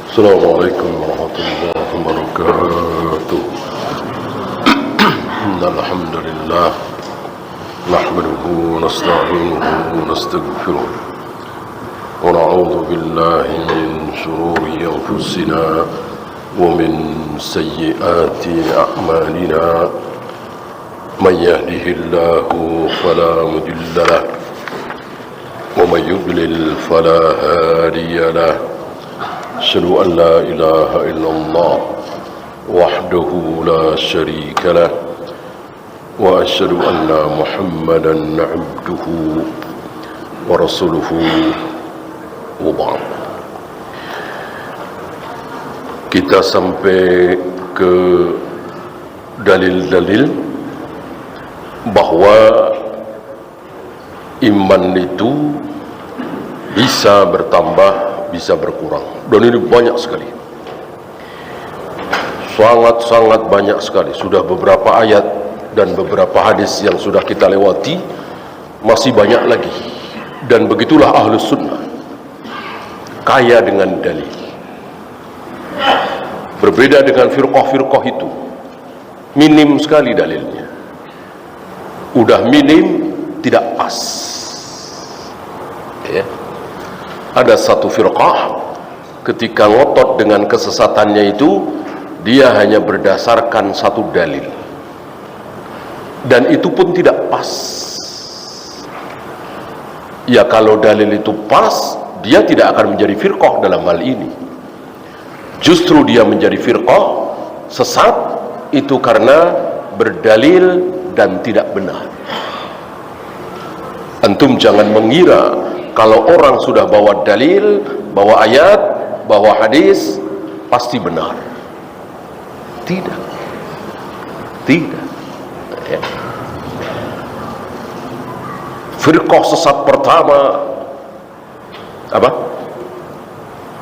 Assalamualaikum warahmatullahi wabarakatuh. Alhamdulillah nahmaduhu wa nasta'inuhu wa nastaghfiruh wa na'udzu billahi min shururi anfusina wa min sayyiati a'malina. Man yahdihillahu fala mudilla lahu wa man yudlil fala hadiya lahu. أشهد أن لا إله إلا الله وحده لا شريك له وأشهد أن محمدا عبده ورسوله وبعد. Kita sampai ke dalil-dalil bahwa iman itu bisa bertambah, bisa berkurang, dan ini banyak sekali, sangat-sangat banyak sekali. Sudah beberapa ayat dan beberapa hadis yang sudah kita lewati, masih banyak lagi. Dan begitulah Ahlus Sunnah, kaya dengan dalil. Berbeda dengan firqah-firqah itu, minim sekali dalilnya. Udah minim, tidak pas ya. Ada satu firqah ketika ngotot dengan kesesatannya itu, dia hanya berdasarkan satu dalil, dan itu pun tidak pas. Ya, kalau dalil itu pas, dia tidak akan menjadi firqah dalam hal ini. Justru dia menjadi firqah sesat itu karena berdalil dan tidak benar. Antum jangan mengira kalau orang sudah bawa dalil, bawa ayat, bawa hadis, pasti benar. Tidak. Tidak. Ya. Firqah sesat pertama apa?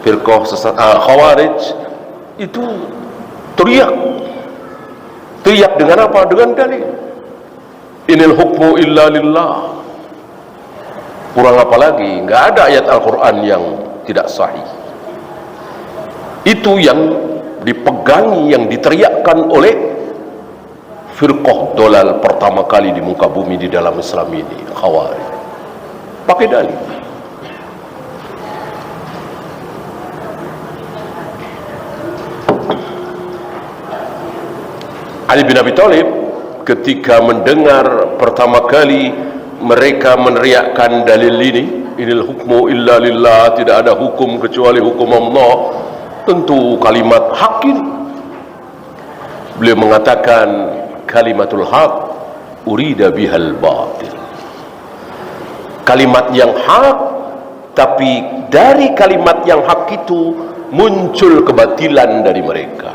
Firqah sesat Khawarij itu teriak. Teriak dengan apa? Dengan dalil. Inil hukmu illa lillah. Kurang apa lagi? Nggak ada ayat Al-Quran yang tidak sahih. Itu yang dipegangi, yang diteriakkan oleh firqah dolal pertama kali di muka bumi di dalam Islam ini, Khawarij. Pakai dalil. Ali bin Abi Thalib ketika mendengar pertama kali mereka meneriakkan dalil ini, inil hukmu illa lillah, tidak ada hukum kecuali hukum Allah, tentu kalimat hakin. Beliau mengatakan kalimatul haq urida bihal batil, kalimat yang hak, tapi dari kalimat yang hak itu muncul kebatilan dari mereka.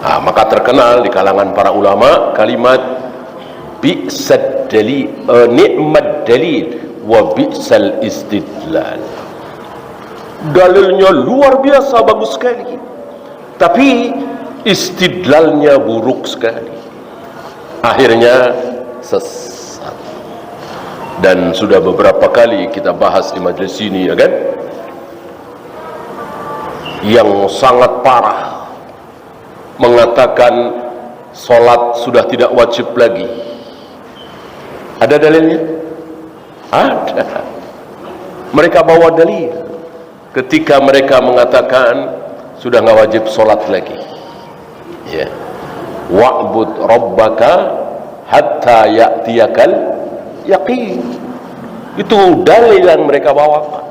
Maka terkenal di kalangan para ulama kalimat bi'sad dalil, ni'mad dalil wa bi'sal istidlal. Dalilnya luar biasa bagus sekali, tapi istidlalnya buruk sekali. Akhirnya sesat. Dan sudah beberapa kali kita bahas di majelis ini, ya kan? Yang sangat parah mengatakan salat sudah tidak wajib lagi. Ada dalilnya? Ada. Mereka bawa dalil ketika mereka mengatakan sudah nggak wajib sholat lagi. Ya. Wa'bud rabbaka hatta ya'tiyakal yaqin. Itu dalil yang mereka bawakan.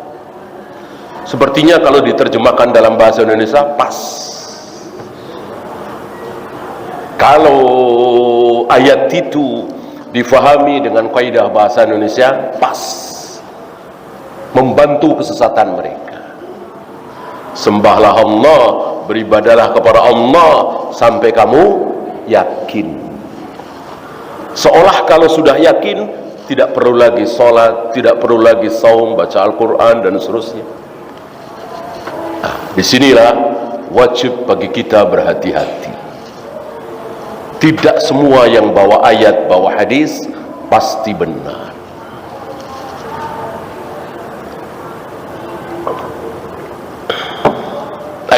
Sepertinya kalau diterjemahkan dalam bahasa Indonesia pas. Kalau ayat itu difahami dengan kaidah bahasa Indonesia, pas, membantu kesesatan mereka. Sembahlah Allah, beribadalah kepada Allah sampai kamu yakin. Seolah kalau sudah yakin, tidak perlu lagi sholat, tidak perlu lagi saum, baca Al-Quran dan seterusnya. Disinilah wajib bagi kita berhati-hati. Tidak semua yang bawa ayat, bawa hadis pasti benar.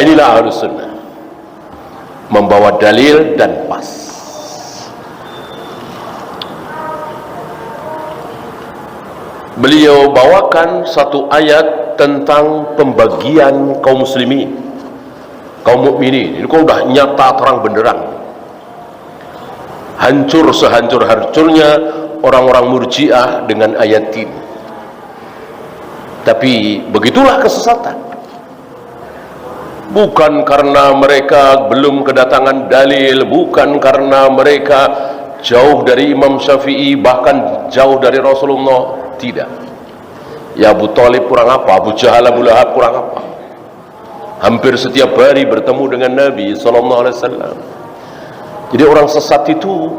Inilah Ahlus Sunnah, membawa dalil dan pas. Beliau bawakan satu ayat tentang pembagian kaum muslimin, kaum mukminin. Ini kok udah nyata terang benderang. Hancur sehancur-hancurnya orang-orang Murji'ah dengan ayat ini. Tapi begitulah kesesatan. Bukan karena mereka belum kedatangan dalil, bukan karena mereka jauh dari Imam Syafi'i, bahkan jauh dari Rasulullah. Tidak. Ya Abu Talib kurang apa? Abu Jahal, Abu Lahab kurang apa? Hampir setiap hari bertemu dengan Nabi SAW. Jadi orang sesat itu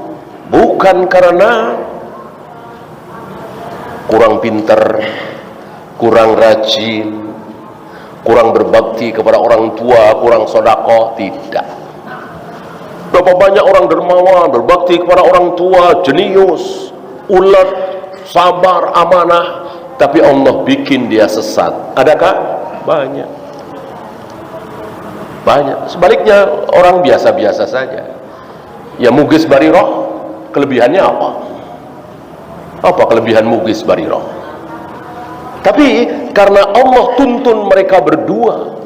bukan karena kurang pintar, kurang rajin, kurang berbakti kepada orang tua, kurang sedekah. Tidak. Berapa banyak orang dermawan, berbakti kepada orang tua, jenius, ulet, sabar, amanah, tapi Allah bikin dia sesat. Adakah? Banyak. Sebaliknya orang biasa-biasa saja. Ya Mugis Bariroh, kelebihannya apa? Apa kelebihan Mugis Bariroh? Tapi karena Allah tuntun mereka berdua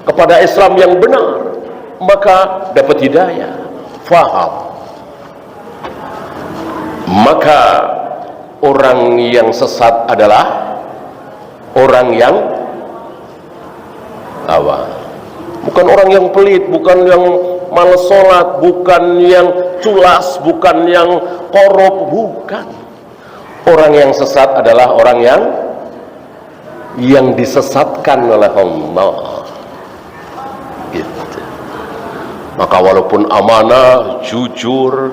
kepada Islam yang benar, maka dapat hidayah, faham. Maka orang yang sesat adalah orang yang apa? Bukan orang yang pelit, bukan yang malas sholat, bukan yang culas, bukan yang korup, bukan. Orang yang sesat adalah orang yang disesatkan oleh Allah. Gitu. Maka walaupun amanah, jujur,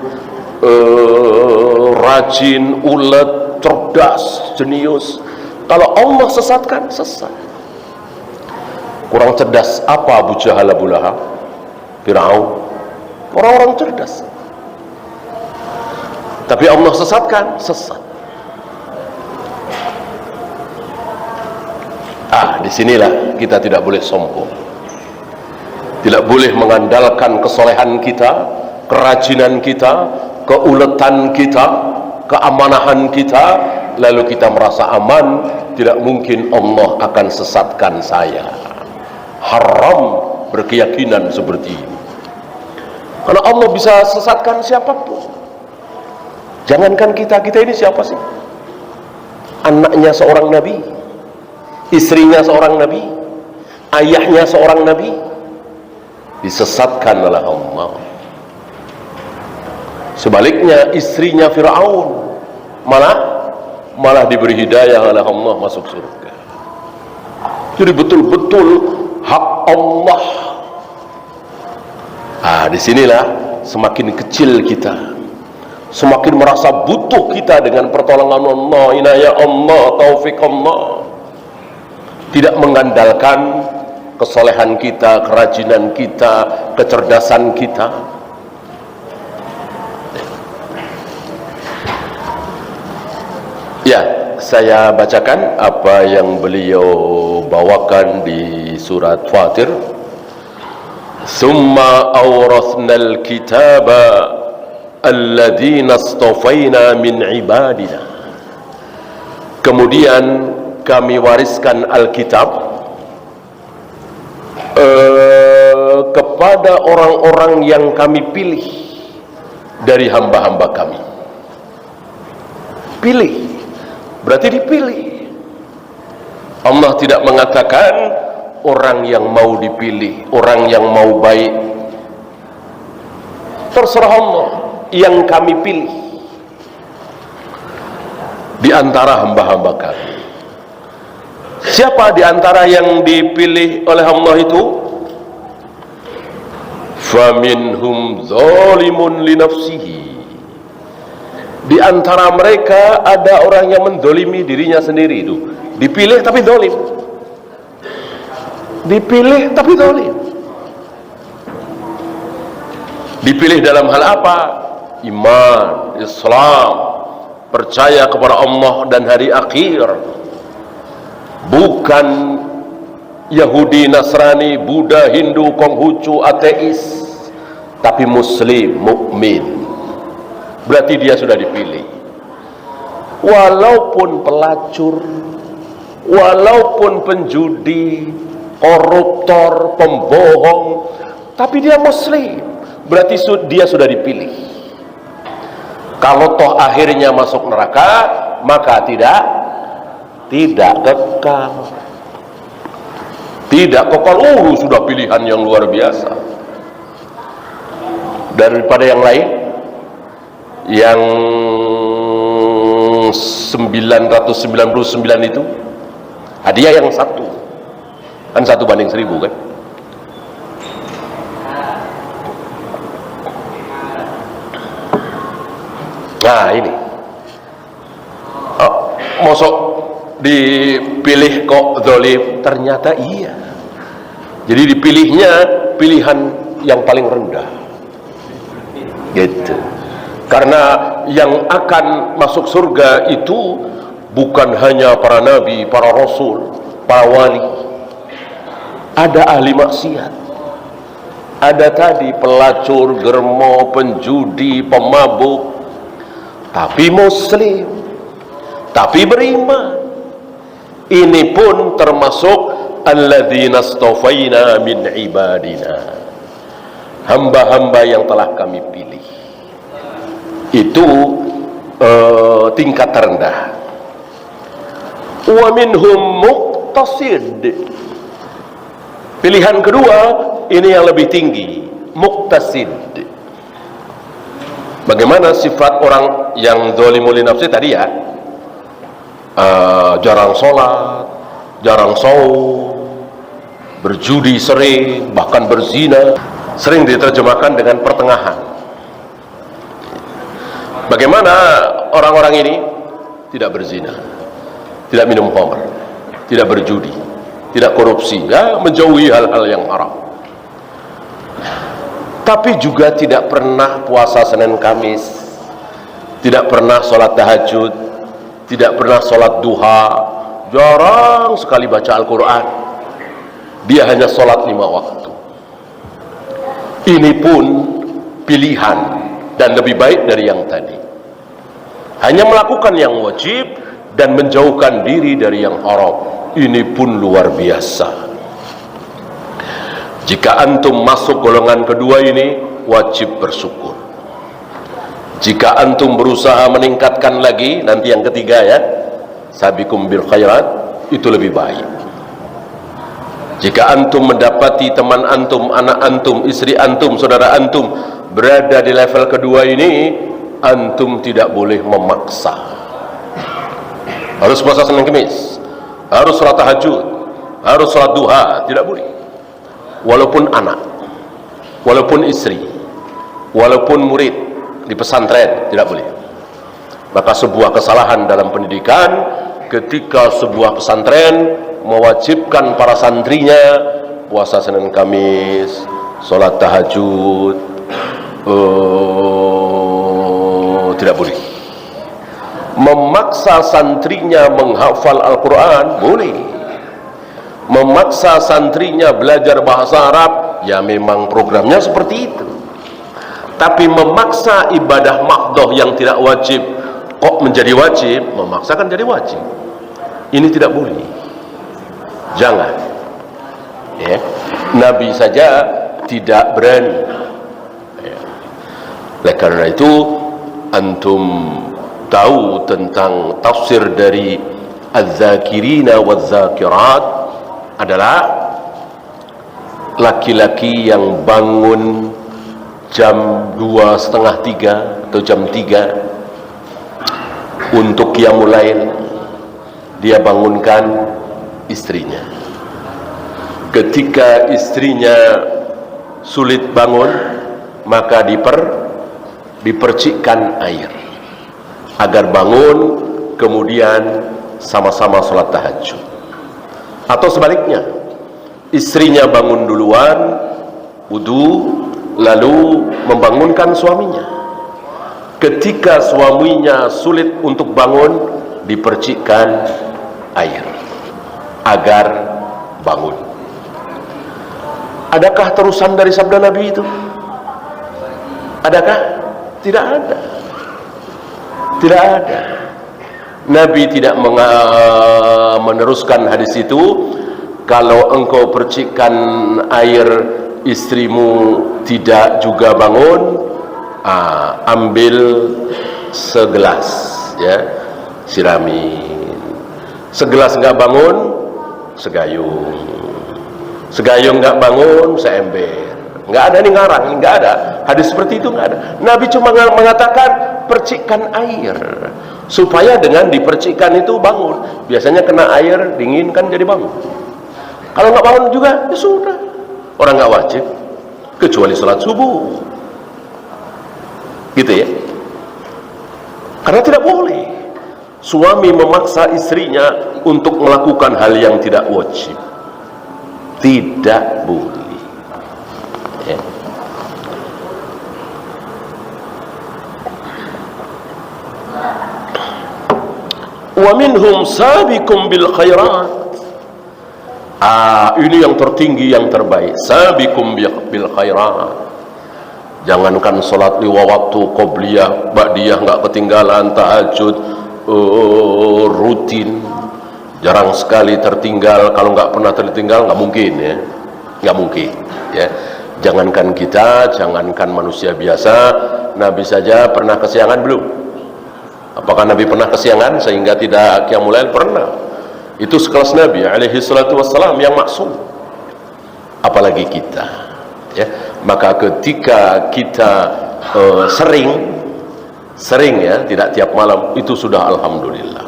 rajin, ulet, cerdas, jenius, kalau Allah sesatkan, sesat. Kurang cerdas apa Abu Jahal, Abu Lahab, Fir'aun? Orang-orang cerdas. Tapi Allah sesatkan, sesat. Disinilah kita tidak boleh sombong. Tidak boleh mengandalkan kesolehan kita, kerajinan kita, keuletan kita, keamanahan kita, lalu kita merasa aman. Tidak mungkin Allah akan sesatkan saya. Haram berkeyakinan seperti ini. Karena Allah bisa sesatkan siapapun. Jangankan kita ini siapa sih? Anaknya seorang nabi, istrinya seorang nabi, ayahnya seorang nabi, disesatkan oleh Allah. Sebaliknya istrinya Fir'aun malah diberi hidayah oleh Allah, masuk surga. Jadi betul-betul hak Allah. Disinilah semakin kecil kita, semakin merasa butuh kita dengan pertolongan Allah, inayah Allah, taufik Allah. Tidak mengandalkan kesolehan kita, kerajinan kita, kecerdasan kita. Ya, saya bacakan apa yang beliau bawakan di surat Fatir. Summa awrathnal kitaba alladzina astafaina min ibadina. Kemudian kami wariskan Alkitab kepada orang-orang yang kami pilih dari hamba-hamba kami. Pilih berarti dipilih. Allah tidak mengatakan orang yang mau dipilih, orang yang mau baik. Terserah Allah, yang kami pilih di antara hamba-hamba kami. Siapa di antara yang dipilih oleh Allah itu? Faminhum zalimun li nafsihi. Di antara mereka ada orang yang mendolimi dirinya sendiri itu. Dipilih tapi dolim. Dipilih tapi dolim. Dipilih dalam hal apa? Iman, Islam, percaya kepada Allah dan hari akhir. Bukan Yahudi, Nasrani, Buddha, Hindu, Konghucu, ateis, tapi muslim, mukmin, berarti dia sudah dipilih. Walaupun pelacur, walaupun penjudi, koruptor, pembohong, tapi dia muslim, berarti dia sudah dipilih. Kalau toh akhirnya masuk neraka, maka tidak kekal. Tidak kekal. Sudah pilihan yang luar biasa daripada yang lain. Yang 999 itu hadiah yang satu, kan 1:1000 kan. Nah ini mosok dipilih kok zalim, ternyata iya. Jadi dipilihnya pilihan yang paling rendah gitu. Karena yang akan masuk surga itu bukan hanya para nabi, para rasul, para wali. Ada ahli maksiat, ada tadi pelacur, germo, penjudi, pemabuk, tapi muslim, tapi beriman. Ini pun termasuk alladzina astafaina min ibadina, hamba-hamba yang telah kami pilih. Itu tingkat terendah. Wa minhum muqtasid, pilihan kedua ini yang lebih tinggi, muqtasid. Bagaimana sifat orang yang zalimul li nafsi tadi ya? Jarang sholat, jarang saum, berjudi sering, bahkan berzina. Sering diterjemahkan dengan pertengahan. Bagaimana orang-orang ini? Tidak berzina, tidak minum khamr, tidak berjudi, tidak korupsi, ya, menjauhi hal-hal yang haram. Tapi juga tidak pernah puasa Senin Kamis, tidak pernah sholat tahajud, tidak pernah sholat duha, jarang sekali baca Al-Quran. Dia hanya sholat 5 waktu. Ini pun pilihan dan lebih baik dari yang tadi. Hanya melakukan yang wajib dan menjauhkan diri dari yang haram. Ini pun luar biasa. Jika antum masuk golongan kedua ini, wajib bersyukur. Jika antum berusaha meningkatkan lagi, nanti yang ketiga ya, sabiqum bil khairat, itu lebih baik. Jika antum mendapati teman antum, anak antum, istri antum, saudara antum berada di level kedua ini, antum tidak boleh memaksa. Harus puasa Senin Kamis, harus sholat tahajud, harus sholat duha, tidak boleh. Walaupun anak, walaupun istri, walaupun murid di pesantren, tidak boleh. Maka sebuah kesalahan dalam pendidikan ketika sebuah pesantren mewajibkan para santrinya puasa Senin Kamis, sholat tahajud, tidak boleh. Memaksa santrinya menghafal Al-Quran boleh. Memaksa santrinya belajar bahasa Arab, ya memang programnya seperti itu. Tapi memaksa ibadah mahdoh yang tidak wajib kok menjadi wajib, memaksakan jadi wajib, ini tidak boleh. Jangan ya. Nabi saja tidak berani ya. Oleh karena itu antum tahu tentang tafsir dari az-zakirina waz-zakirat adalah laki-laki yang bangun jam 2:30, 3 atau jam 3 untuk qiyamul lail. Dia bangunkan istrinya. Ketika istrinya sulit bangun, maka dipercikkan air agar bangun, kemudian sama-sama sholat tahajud. Atau sebaliknya, istrinya bangun duluan, wudu, lalu membangunkan suaminya. Ketika suaminya sulit untuk bangun, dipercikkan air agar bangun. Adakah terusan dari sabda Nabi itu? Adakah? Tidak ada. Tidak ada. Nabi tidak meneruskan hadis itu. Kalau engkau percikkan air, istrimu tidak juga bangun, ambil segelas, ya, siramin. Segelas enggak bangun, segayung. Segayung enggak bangun, seember. Enggak ada nih ngarang, enggak ada. Hadis seperti itu enggak ada. Nabi cuma mengatakan percikkan air, supaya dengan dipercikkan itu bangun. Biasanya kena air dingin kan jadi bangun. Kalau nggak bangun juga, ya sudah. Orang nggak wajib, kecuali sholat subuh. Gitu ya. Karena tidak boleh suami memaksa istrinya untuk melakukan hal yang tidak wajib. Tidak boleh. Ya. Wa minhum sabiqum bil khairat. Ini yang tertinggi, yang terbaik. Sabiqum bil khairat. Jangankan salat 5 waktu, qobliyah, ba'diyah enggak ketinggalan, tahajud rutin. Jarang sekali tertinggal. Kalau enggak pernah tertinggal, enggak mungkin ya. Enggak mungkin ya. Jangankan kita, jangankan manusia biasa, Nabi saja pernah kesiangan belum? Apakah Nabi pernah kesiangan sehingga tidak qiyamul lail? Pernah. Itu sekelas Nabi alaihi salatu wassalam yang maksum, apalagi kita ya. Maka ketika kita sering ya, tidak tiap malam, itu sudah alhamdulillah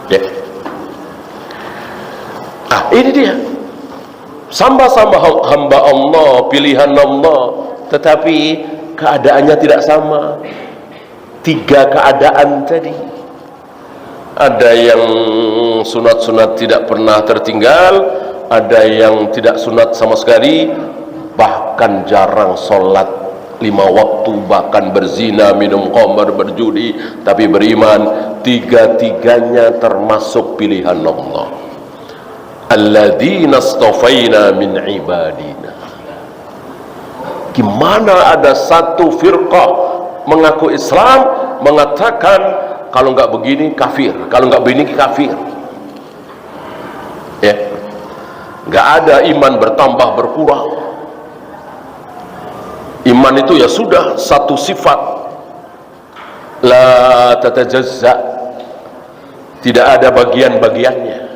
ya. Ini dia sama-sama hamba Allah, pilihan Allah, tetapi keadaannya tidak sama. 3 keadaan tadi. Ada yang sunat-sunat tidak pernah tertinggal, ada yang tidak sunat sama sekali, bahkan jarang sholat 5 waktu, bahkan berzina, minum khamr, berjudi, tapi beriman. 3-tiganya termasuk pilihan Allah. Alladzina astafaina min ibadina. Gimana ada satu firqah mengaku Islam mengatakan kalau enggak begini kafir, kalau enggak begini kafir ya. Enggak ada iman bertambah berkurang. Iman itu ya sudah satu sifat, la tatajazza, tidak ada bagian-bagiannya.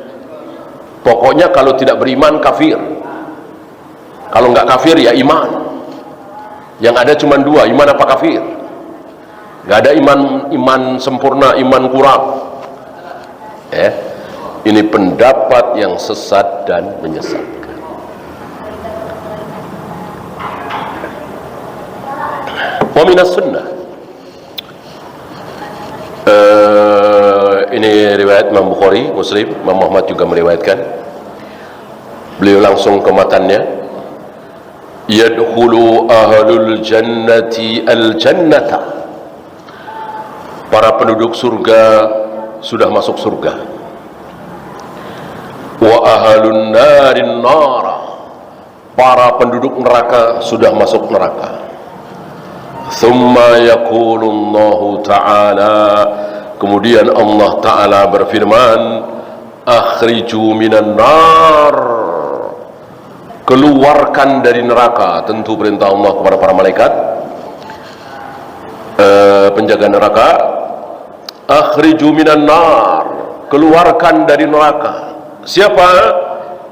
Pokoknya kalau tidak beriman kafir, kalau enggak kafir ya iman. Yang ada cuma 2, iman apa kafir. Gak ada iman sempurna, iman kurang ya. Ini pendapat yang sesat dan menyesatkan. Wa minas sunnah, ini riwayat Imam Bukhari, Muslim, Imam Muhammad juga meriwayatkan. Beliau langsung ke matannya, yadkhulu ahlul jannati al-jannata. Para penduduk surga sudah masuk surga. Wa ahlun narin nara. Para penduduk neraka sudah masuk neraka. Thumma yaqulu Allah Ta'ala, kemudian Allah Ta'ala berfirman, akhriju minan nar, keluarkan dari neraka. Tentu perintah Allah kepada para malaikat penjaga neraka. Akhriju minan nar, keluarkan dari neraka. Siapa?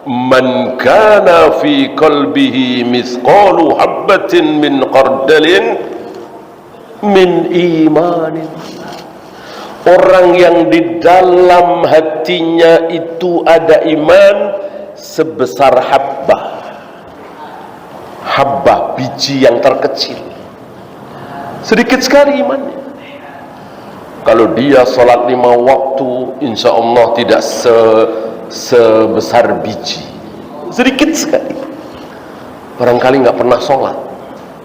Man kana fi qalbihi mithqalu habbatin min qardalin min imanin. Orang yang di dalam hatinya itu ada iman sebesar habbah biji yang terkecil. Sedikit sekali imannya. Kalau dia salat 5 waktu, insya Allah tidak sebesar biji, sedikit sekali. Barangkali nggak pernah salat,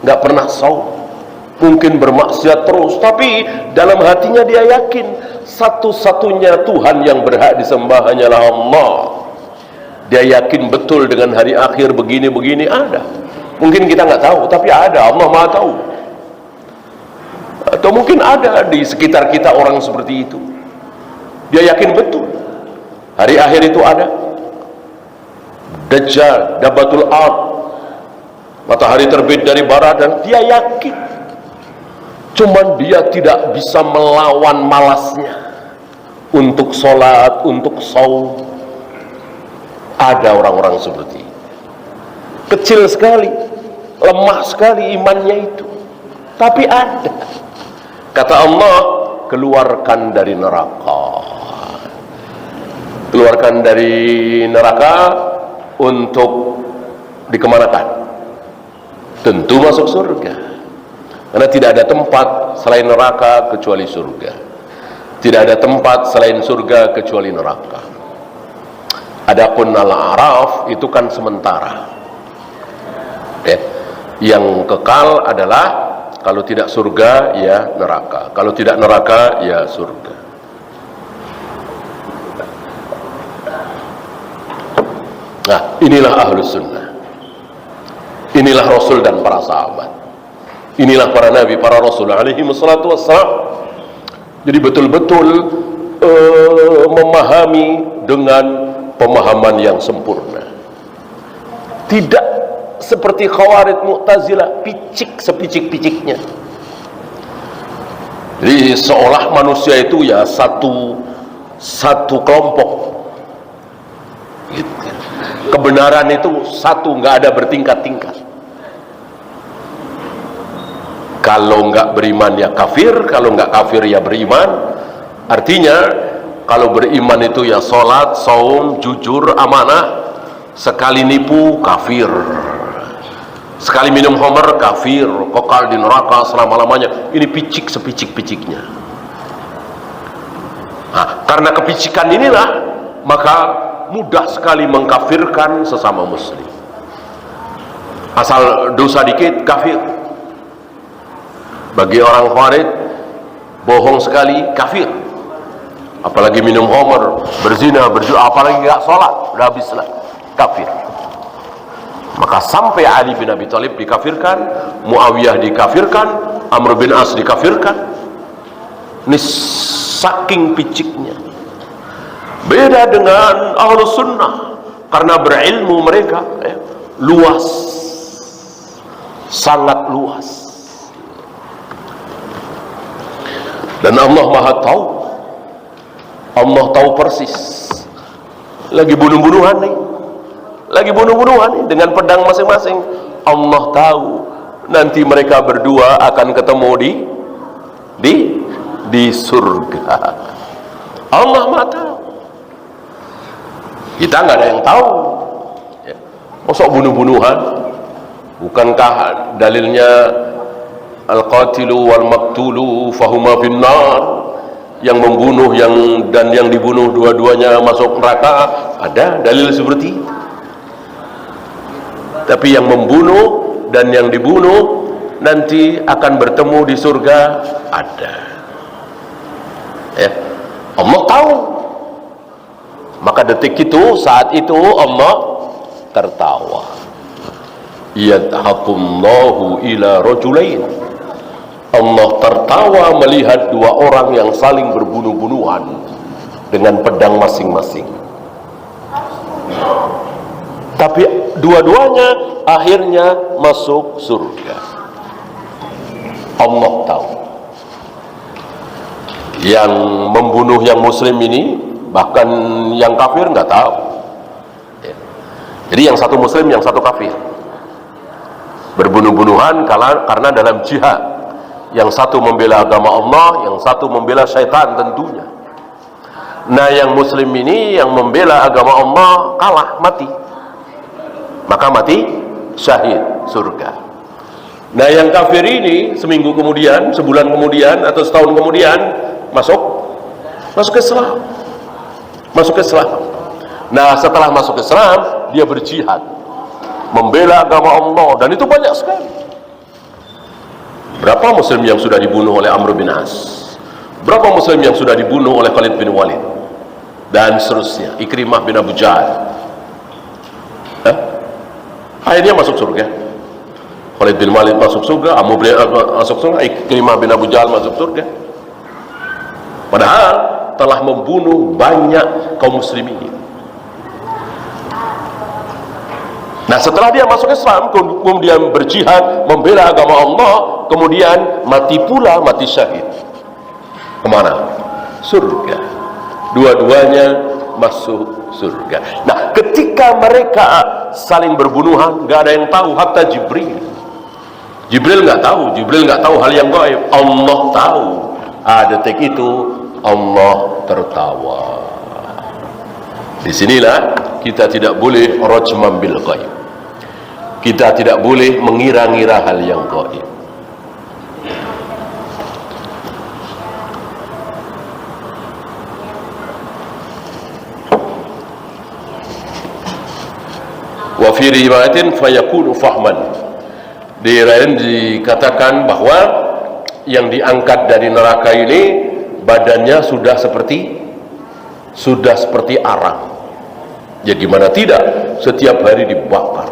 nggak pernah saum, mungkin bermaksiat terus, tapi dalam hatinya dia yakin satu-satunya Tuhan yang berhak disembah hanyalah Allah. Dia yakin betul dengan hari akhir begini-begini, ada. Mungkin kita nggak tahu, tapi ada. Allah Maha tahu. Atau mungkin ada di sekitar kita orang seperti itu. Dia yakin betul hari akhir itu ada. Dajjal, Dabatul Ard, matahari terbit dari barat, dan dia yakin. Cuman dia tidak bisa melawan malasnya untuk sholat, untuk saum. Ada orang-orang seperti itu. Kecil sekali, lemah sekali imannya itu, tapi ada. Kata Allah, keluarkan dari neraka. Keluarkan dari neraka untuk dikemanakan? Tentu masuk surga. Karena tidak ada tempat selain neraka kecuali surga. Tidak ada tempat selain surga kecuali neraka. Adapun al-a'raf itu kan sementara. Yang kekal adalah kalau tidak surga ya neraka, kalau tidak neraka ya surga. Nah, inilah ahlus sunnah. Inilah Rasul dan para sahabat. Inilah para nabi, para rasul alaihi wassalatu wassalam. Jadi betul-betul memahami dengan pemahaman yang sempurna. Tidak seperti Khawarij Mu'tazilah, picik sepicik-piciknya. Jadi seolah manusia itu ya satu kelompok. Gitu. Kebenaran itu satu, nggak ada bertingkat-tingkat. Kalau nggak beriman ya kafir, kalau nggak kafir ya beriman. Artinya kalau beriman itu ya sholat, saum, jujur, amanah. Sekali nipu, kafir. Sekali minum khamr, kafir. Kekal di neraka selama-lamanya. Ini picik sepicik-piciknya. Nah, karena kepicikan inilah, maka mudah sekali mengkafirkan sesama muslim. Asal dosa dikit, kafir. Bagi orang Khawarij, bohong sekali, kafir. Apalagi minum khamr, berzina, apalagi gak sholat, udah habislah, kafir. Maka sampai Ali bin Abi Thalib dikafirkan, Muawiyah dikafirkan, Amr bin As dikafirkan. Ini saking piciknya. Beda dengan Ahlus Sunnah, karena berilmu mereka luas, sangat luas. Dan Allah Maha tahu. Allah tahu persis. Lagi bunuh-bunuhan nih. Lagi bunuh-bunuhan nih dengan pedang masing-masing. Allah tahu nanti mereka berdua akan ketemu di surga. Allah Maha tahu. Kita nggak ada yang tahu. Masa bunuh-bunuhan? Bukankah dalilnya al-qatilu wal maktulu fahuma finnar? Yang membunuh dan yang dibunuh dua-duanya masuk neraka. Ada dalil seperti itu. Tapi yang membunuh dan yang dibunuh nanti akan bertemu di surga, ada. Allah tahu. Maka detik itu, saat itu Allah tertawa. Yadhakumullahu ila rajulain. Allah tertawa melihat dua orang yang saling berbunuh-bunuhan dengan pedang masing-masing. Tapi dua-duanya akhirnya masuk surga. Allah tahu. Yang membunuh yang muslim ini, bahkan yang kafir nggak tahu. Jadi yang satu muslim, yang satu kafir. Berbunuh-bunuhan karena dalam jihad. Yang satu membela agama Allah, yang satu membela syaitan tentunya. Nah, yang muslim ini yang membela agama Allah kalah, mati. Maka mati syahid, surga. Nah, yang kafir ini seminggu kemudian, sebulan kemudian, atau setahun kemudian masuk Islam. Masuk Islam. Nah, setelah masuk Islam, dia berjihad, membela agama Allah, dan itu banyak sekali. Berapa muslim yang sudah dibunuh oleh Amr bin As? Berapa muslim yang sudah dibunuh oleh Khalid bin Walid? Dan seterusnya, Ikrimah bin Abu Jahal. Akhirnya masuk surga. Khalid bin Walid masuk surga, Amr bin masuk surga, Ikrimah bin Abu Jahal masuk surga. Padahal telah membunuh banyak kaum muslimin. Nah, setelah dia masuk Islam, kemudian berjihad membela agama Allah, kemudian mati pula, mati syahid. Kemana? Surga. Dua-duanya masuk surga. Nah, ketika mereka saling berbunuhan, gak ada yang tahu, hatta Jibril. Jibril nggak tahu hal yang gaib. Allah tahu. Detik itu Allah tertawa. Disinilah kita tidak boleh rajman bil ghaib. Kita tidak boleh mengira-ngira hal yang gaib. Wa fi riwayatin fayakunu fahman. Di lain dikatakan bahwa yang diangkat dari neraka ini badannya sudah seperti arang. Ya gimana tidak, setiap hari dibakar,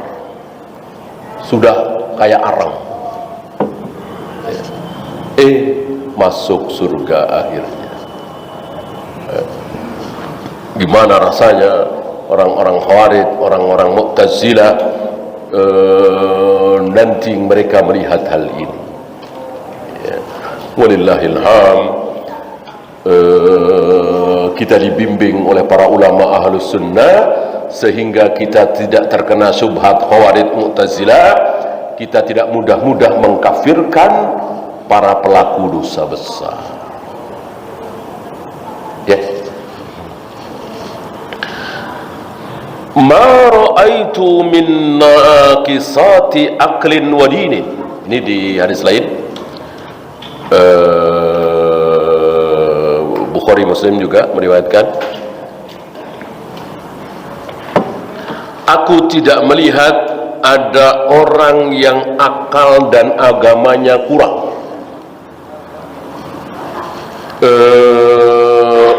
sudah kayak arang. Masuk surga akhirnya. Gimana rasanya orang-orang Khawarij, orang-orang Mu'tazilah nanti mereka melihat hal ini. Walillahilham. Kita dibimbing oleh para ulama Ahlus Sunnah sehingga kita tidak terkena syubhat Khawarij Mu'tazilah. Kita tidak mudah-mudah mengkafirkan para pelaku dosa besar. Ya. Ma ra'aitu min naqisati aqlin wa dinin. Ini di hadis lain. Bukhari Muslim juga meriwayatkan. Aku tidak melihat ada orang yang akal dan agamanya kurang.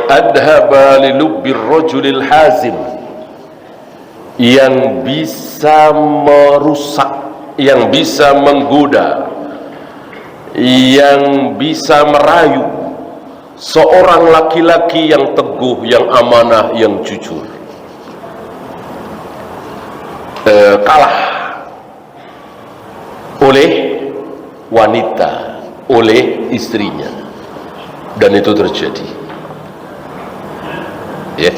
Adhaba li lubbir rajulil hazim, yang bisa merusak, yang bisa menggoda, yang bisa merayu seorang laki-laki yang teguh, yang amanah, yang jujur. Kalah oleh wanita, oleh istrinya, dan itu terjadi. Ya,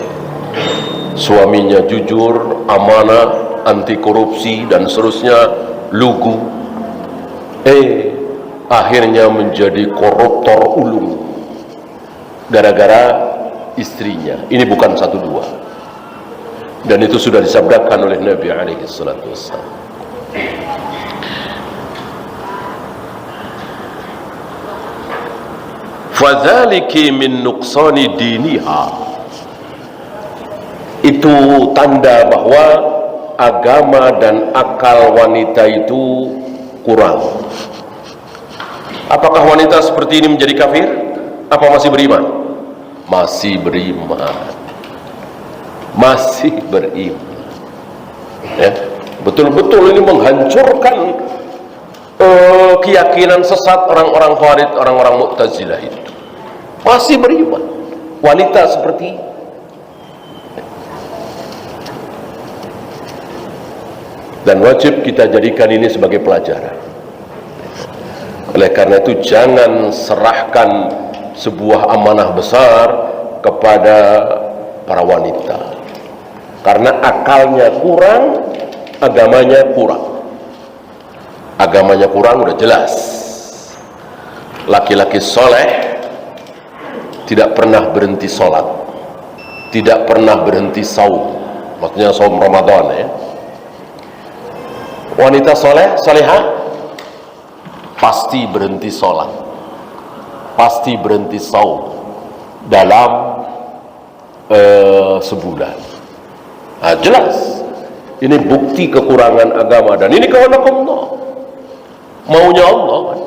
suaminya jujur, amanah, anti korupsi dan seterusnya, lugu. Akhirnya menjadi koruptor ulung gara-gara istrinya. Ini bukan satu dua. Dan itu sudah disabdakan oleh Nabi alaihi salatu wassalam. Fadzaliki min nuqsani diniha. Itu tanda bahwa agama dan akal wanita itu kurang. Apakah wanita seperti ini menjadi kafir? Apa masih beriman? Masih beriman. Masih beriman. Ya, betul-betul ini menghancurkan keyakinan sesat orang-orang Khawarij, orang-orang Mu'tazilah itu. Masih beriman. Wanita seperti ini. Dan wajib kita jadikan ini sebagai pelajaran. Oleh karena itu jangan serahkan sebuah amanah besar kepada para wanita, karena akalnya kurang, agamanya kurang. Agamanya kurang udah jelas. Laki-laki soleh tidak pernah berhenti sholat, tidak pernah berhenti saum, maksudnya saum Ramadan ya. Wanita soleh, solehah pasti berhenti sholat, pasti berhenti saum dalam sebulan. Nah, jelas ini bukti kekurangan agama, dan ini kehendak Allah, maunya Allah kan?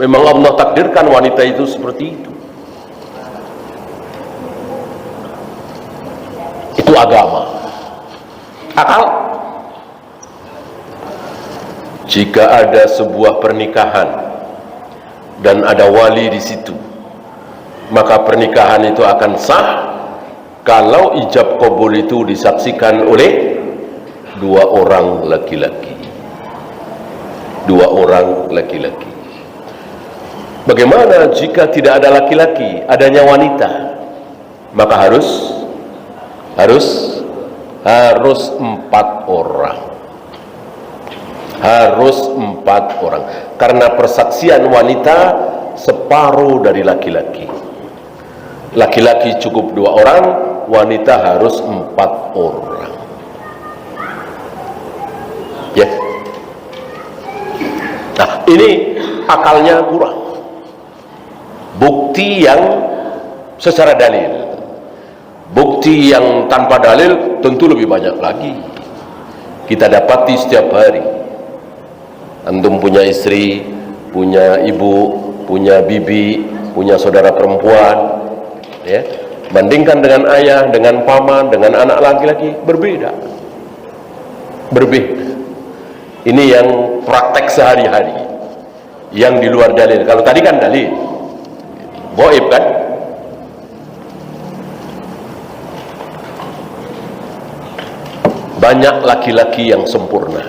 Memang Allah takdirkan wanita itu seperti itu. Itu agama. Akal jika ada sebuah pernikahan dan ada wali di situ, maka pernikahan itu akan sah kalau ijab qabul itu disaksikan oleh dua orang laki-laki. Dua orang laki-laki. Bagaimana jika tidak ada laki-laki, adanya wanita? Maka harus 4 orang. Harus 4 orang. Karena persaksian wanita separuh dari laki-laki. Laki-laki cukup 2 orang, wanita harus 4 orang. Ya. Nah, ini akalnya kurang. Bukti yang secara dalil. Bukti yang tanpa dalil tentu lebih banyak lagi. Kita dapati setiap hari. Antum punya istri, punya ibu, punya bibi, punya saudara perempuan, ya. Bandingkan dengan ayah, dengan paman, dengan anak laki-laki, berbeda. Berbeda. Ini yang praktek sehari-hari, yang di luar dalil. Kalau tadi kan dalil, gaib kan. Banyak laki-laki yang sempurna,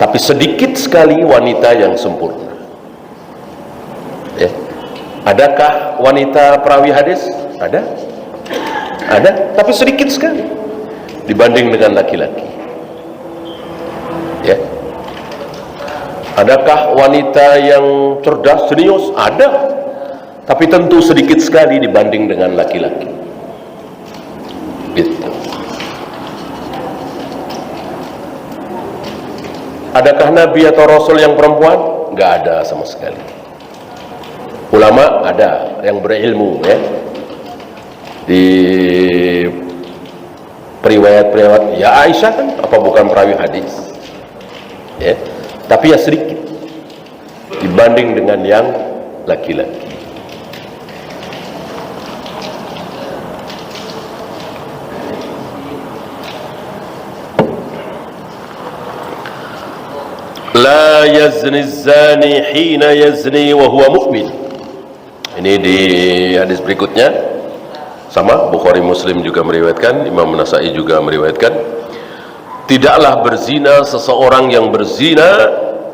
tapi sedikit sekali wanita yang sempurna. Ya. Adakah wanita perawi hadis? Ada, tapi sedikit sekali dibanding dengan laki-laki. Ya. Adakah wanita yang cerdas, jenius? Ada, tapi tentu sedikit sekali dibanding dengan laki-laki. Gitu. Adakah Nabi atau Rasul yang perempuan? Nggak ada sama sekali. Ulama ada yang berilmu, ya. Di periwayat-periwayat, ya Aisyah kan apa bukan perawi hadis, ya. Tapi ya sedikit dibanding dengan yang laki-laki. La yazni zani hina yazni wa huwa mu'min. Ini di hadis berikutnya sama, Bukhari Muslim juga meriwayatkan, Imam Nasai juga meriwayatkan. Tidaklah berzina seseorang yang berzina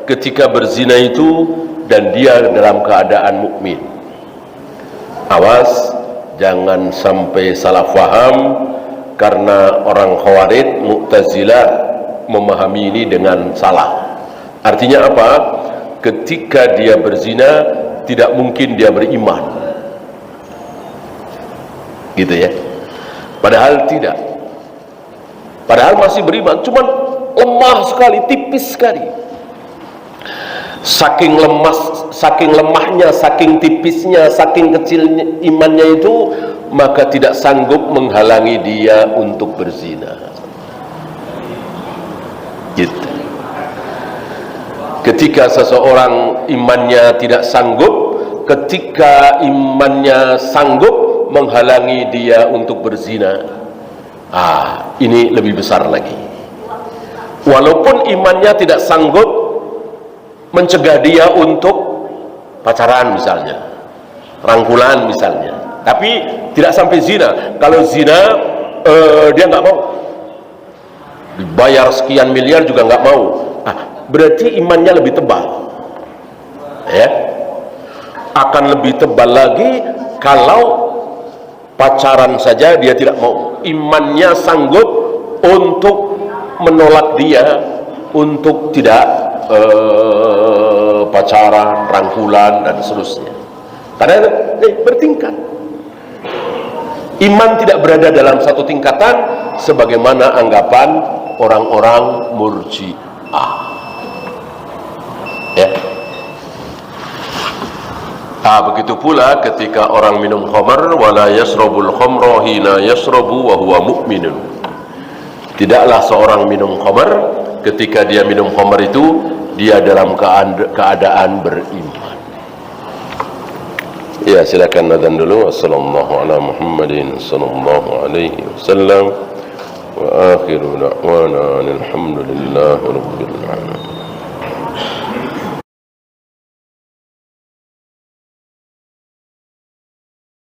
ketika berzina itu dan dia dalam keadaan mukmin. Awas jangan sampai salah faham, karena orang Khawarij, Mu'tazilah memahami ini dengan salah. Artinya apa? Ketika dia berzina tidak mungkin dia beriman, gitu ya. Padahal tidak. Padahal masih beriman, cuman lemah sekali, tipis sekali. Saking lemahnya, saking tipisnya, saking kecilnya imannya itu, maka tidak sanggup menghalangi dia untuk berzina. Gitu. Ketika seseorang imannya tidak sanggup, ketika imannya sanggup menghalangi dia untuk berzina, ini lebih besar lagi. Walaupun imannya tidak sanggup mencegah dia untuk pacaran misalnya, rangkulan misalnya, tapi tidak sampai zina. Kalau zina dia nggak mau, dibayar sekian miliar juga nggak mau. Berarti imannya lebih tebal, ya. Akan lebih tebal lagi kalau pacaran saja dia tidak mau. Imannya sanggup untuk menolak dia untuk tidak pacaran, rangkulan dan seterusnya. Karena bertingkat. Iman tidak berada dalam satu tingkatan sebagaimana anggapan orang-orang Murji'ah. Ya. Begitu pula ketika orang minum khamar, wala yasrabul khamra hina yasrabu wa huwa mu'minun. Tidaklah seorang minum khamar ketika dia minum khamar itu dia dalam keadaan beriman. Ya, silakan adzan dulu. Wassallallahu ala Muhammadin sallallahu alaihi wasallam wa akhiru da'wana alhamdulillahi rabbil alamin.